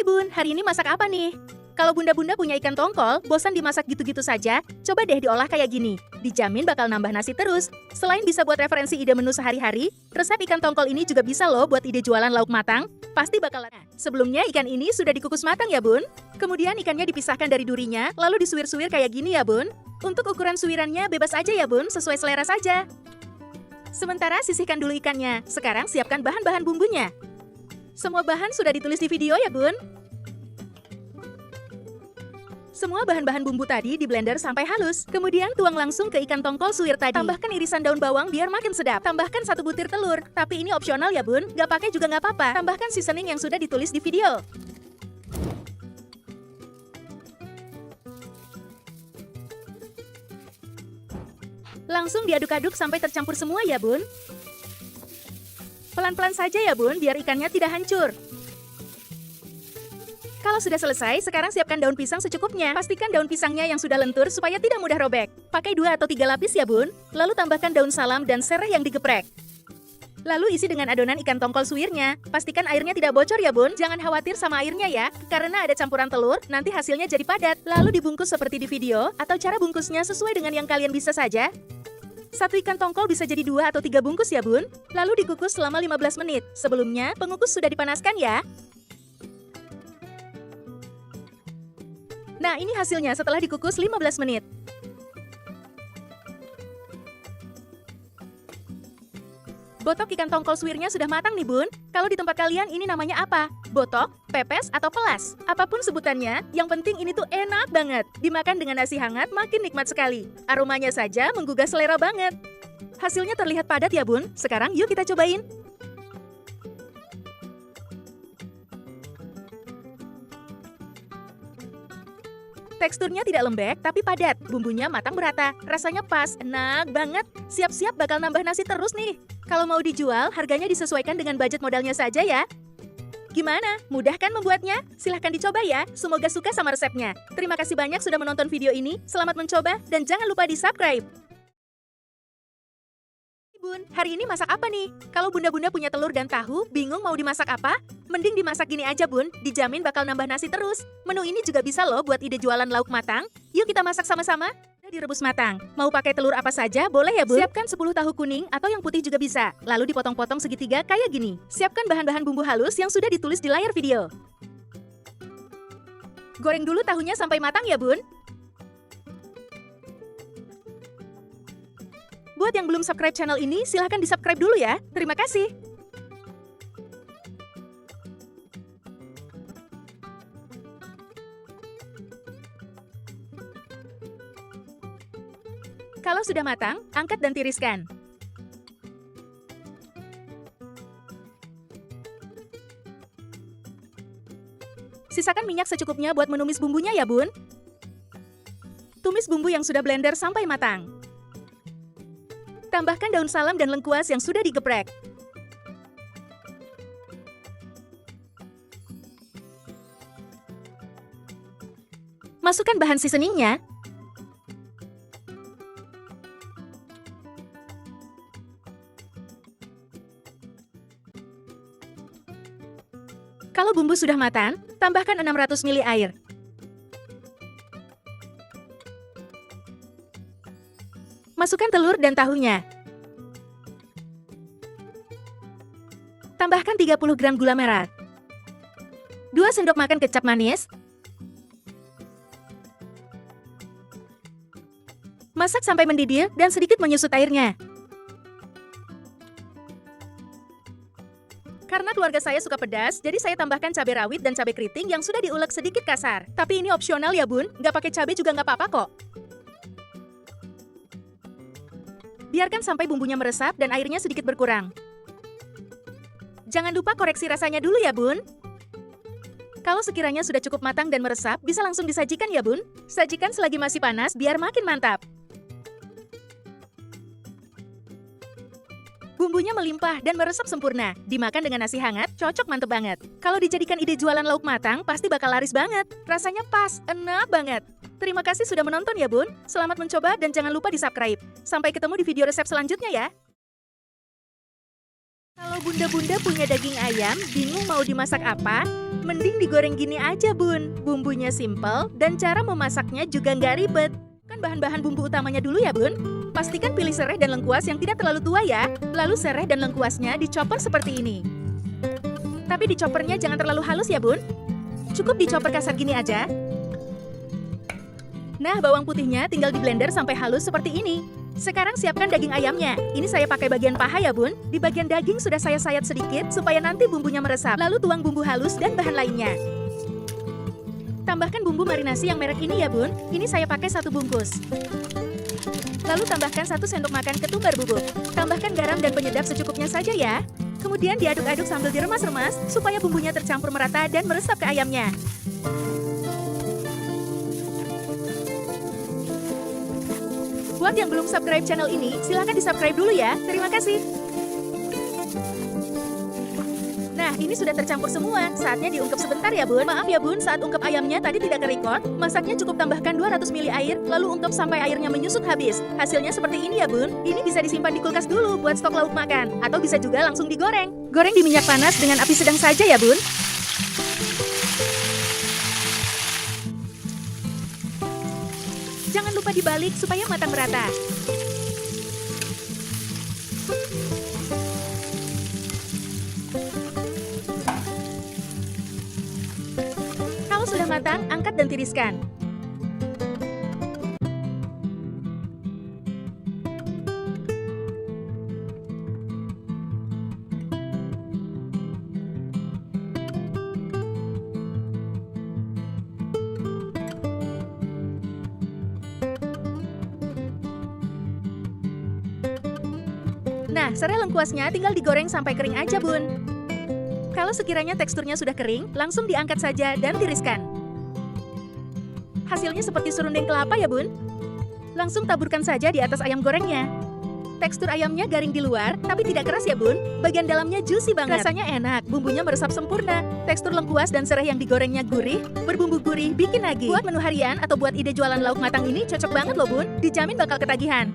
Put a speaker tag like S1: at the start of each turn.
S1: Hai Bun, hari ini masak apa nih? Kalau bunda-bunda punya ikan tongkol, bosan dimasak gitu-gitu saja, coba deh diolah kayak gini. Dijamin bakal nambah nasi terus. Selain bisa buat referensi ide menu sehari-hari, resep ikan tongkol ini juga bisa loh buat ide jualan lauk matang. Pasti bakal. Sebelumnya ikan ini sudah dikukus matang ya Bun. Kemudian ikannya dipisahkan dari durinya, lalu disuir-suir kayak gini ya Bun. Untuk ukuran suirannya bebas aja ya Bun, sesuai selera saja. Sementara sisihkan dulu ikannya. Sekarang siapkan bahan-bahan bumbunya. Semua bahan sudah ditulis di video ya Bun. Semua bahan-bahan bumbu tadi di blender sampai halus. Kemudian tuang langsung ke ikan tongkol suwir tadi. Tambahkan irisan daun bawang biar makin sedap. Tambahkan 1 butir telur. Tapi ini opsional ya Bun, gak pakai juga gak apa-apa. Tambahkan seasoning yang sudah ditulis di video. Langsung diaduk-aduk sampai tercampur semua ya Bun. Pelan-pelan saja ya Bun, biar ikannya tidak hancur. Kalau sudah selesai, sekarang siapkan daun pisang secukupnya. Pastikan daun pisangnya yang sudah lentur supaya tidak mudah robek. Pakai 2 atau 3 lapis ya Bun. Lalu tambahkan daun salam dan serai yang digeprek. Lalu isi dengan adonan ikan tongkol suwirnya. Pastikan airnya tidak bocor ya Bun. Jangan khawatir sama airnya ya, karena ada campuran telur, nanti hasilnya jadi padat. Lalu dibungkus seperti di video, atau cara bungkusnya sesuai dengan yang kalian bisa saja. 1 ikan tongkol bisa jadi 2 atau 3 bungkus ya Bun. Lalu dikukus selama 15 menit. Sebelumnya, pengukus sudah dipanaskan ya. Nah, ini hasilnya setelah dikukus 15 menit. Botok ikan tongkol suwirnya sudah matang nih Bun. Kalau di tempat kalian ini namanya apa? Botok, pepes, atau pelas? Apapun sebutannya, yang penting ini tuh enak banget. Dimakan dengan nasi hangat makin nikmat sekali. Aromanya saja menggugah selera banget. Hasilnya terlihat padat ya Bun. Sekarang yuk kita cobain. Teksturnya tidak lembek, tapi padat. Bumbunya matang merata. Rasanya pas, enak banget. Siap-siap bakal nambah nasi terus nih. Kalau mau dijual, harganya disesuaikan dengan budget modalnya saja ya. Gimana? Mudah kan membuatnya? Silahkan dicoba ya. Semoga suka sama resepnya. Terima kasih banyak sudah menonton video ini. Selamat mencoba, dan jangan lupa di-subscribe. Bun, hari ini masak apa nih? Kalau bunda-bunda punya telur dan tahu, bingung mau dimasak apa? Mending dimasak gini aja Bun, dijamin bakal nambah nasi terus. Menu ini juga bisa loh buat ide jualan lauk matang. Yuk kita masak sama-sama. Direbus matang. Mau pakai telur apa saja boleh ya Bun? Siapkan 10 tahu kuning atau yang putih juga bisa. Lalu dipotong-potong segitiga kayak gini. Siapkan bahan-bahan bumbu halus yang sudah ditulis di layar video. Goreng dulu tahunya sampai matang ya Bun. Buat yang belum subscribe channel ini, silahkan di-subscribe dulu ya. Terima kasih. Kalau sudah matang, angkat dan tiriskan. Sisakan minyak secukupnya buat menumis bumbunya ya Bun. Tumis bumbu yang sudah blender sampai matang. Tambahkan daun salam dan lengkuas yang sudah digeprek. Masukkan bahan seasoningnya. Kalau bumbu sudah matang, tambahkan 600 ml air. Masukkan telur dan tahunya. Tambahkan 30 gram gula merah. 2 sendok makan kecap manis. Masak sampai mendidih dan sedikit menyusut airnya. Karena keluarga saya suka pedas, jadi saya tambahkan cabai rawit dan cabai keriting yang sudah diulek sedikit kasar. Tapi ini opsional ya Bun, nggak pakai cabai juga nggak apa-apa kok. Biarkan sampai bumbunya meresap dan airnya sedikit berkurang. Jangan lupa koreksi rasanya dulu ya Bun. Kalau sekiranya sudah cukup matang dan meresap, bisa langsung disajikan ya Bun. Sajikan selagi masih panas biar makin mantap. Bumbunya melimpah dan meresap sempurna. Dimakan dengan nasi hangat, cocok mantep banget. Kalau dijadikan ide jualan lauk matang, pasti bakal laris banget. Rasanya pas, enak banget. Terima kasih sudah menonton ya Bun. Selamat mencoba dan jangan lupa di-subscribe. Sampai ketemu di video resep selanjutnya ya. Kalau bunda-bunda punya daging ayam, bingung mau dimasak apa? Mending digoreng gini aja, Bun. Bumbunya simple dan cara memasaknya juga nggak ribet. Kan bahan-bahan bumbu utamanya dulu ya, Bun. Pastikan pilih serai dan lengkuas yang tidak terlalu tua ya. Lalu serai dan lengkuasnya dicopper seperti ini. Tapi dicopernya jangan terlalu halus ya, Bun. Cukup dicopper kasar gini aja. Nah, bawang putihnya tinggal di blender sampai halus seperti ini. Sekarang siapkan daging ayamnya. Ini saya pakai bagian paha ya, Bun. Di bagian daging sudah saya sayat sedikit supaya nanti bumbunya meresap. Lalu tuang bumbu halus dan bahan lainnya. Tambahkan bumbu marinasi yang merek ini ya, Bun. Ini saya pakai 1 bungkus. Lalu tambahkan 1 sendok makan ketumbar bubuk. Tambahkan garam dan penyedap secukupnya saja ya. Kemudian diaduk-aduk sambil diremas-remas supaya bumbunya tercampur merata dan meresap ke ayamnya. Buat yang belum subscribe channel ini, silahkan di-subscribe dulu ya. Terima kasih. Nah, ini sudah tercampur semua. Saatnya diungkep sebentar ya, Bun. Maaf ya, Bun, saat ungkep ayamnya tadi tidak ke-record. Masaknya cukup tambahkan 200 ml air, lalu ungkep sampai airnya menyusut habis. Hasilnya seperti ini ya, Bun. Ini bisa disimpan di kulkas dulu buat stok lauk makan. Atau bisa juga langsung digoreng. Goreng di minyak panas dengan api sedang saja ya, Bun. Jangan lupa dibalik supaya matang merata. Kalau sudah matang, angkat dan tiriskan. Nah, serai lengkuasnya tinggal digoreng sampai kering aja, Bun. Kalau sekiranya teksturnya sudah kering, langsung diangkat saja dan tiriskan. Hasilnya seperti serundeng kelapa ya, Bun. Langsung taburkan saja di atas ayam gorengnya. Tekstur ayamnya garing di luar, tapi tidak keras ya, Bun. Bagian dalamnya juicy banget. Rasanya enak, bumbunya meresap sempurna. Tekstur lengkuas dan serai yang digorengnya gurih, berbumbu gurih, bikin nagih. Buat menu harian atau buat ide jualan lauk matang ini cocok banget loh, Bun. Dijamin bakal ketagihan.